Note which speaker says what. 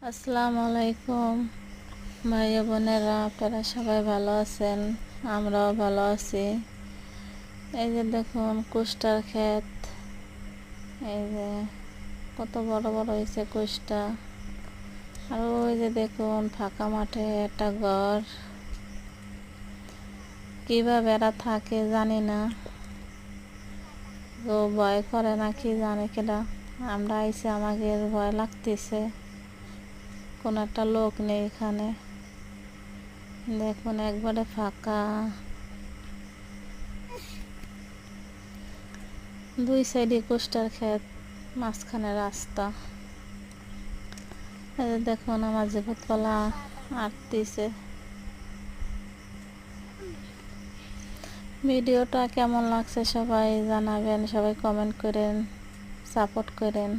Speaker 1: আসসালামু আলাইকুম ভাই বোনেরা, আপনারা সবাই ভালো আছেন? আমরাও ভালো আছি। এই যে দেখুন কুষ্টার ক্ষেত, এই যে কত বড় বড় হয়েছে কুষ্টা। আর ওই যে দেখুন ফাঁকা মাঠে একটা ঘর, কিভাবে এরা থাকে জানি না, ও ভয় করে না কি জানে কেডা। আমরা আইসি, আমাদের ভয় লাগতেছে, কোনো একটা লোক নেই এখানে। দেখুন একবারে ফাঁকা, দুই সাইডে কুষ্টার ক্ষেত, মাঝখানে রাস্তা। এই যে দেখুন আমার জীবতলা আঁটতেছে। ভিডিওটা কেমন লাগছে সবাই জানাবেন, সবাই কমেন্ট করেন, সাপোর্ট করেন।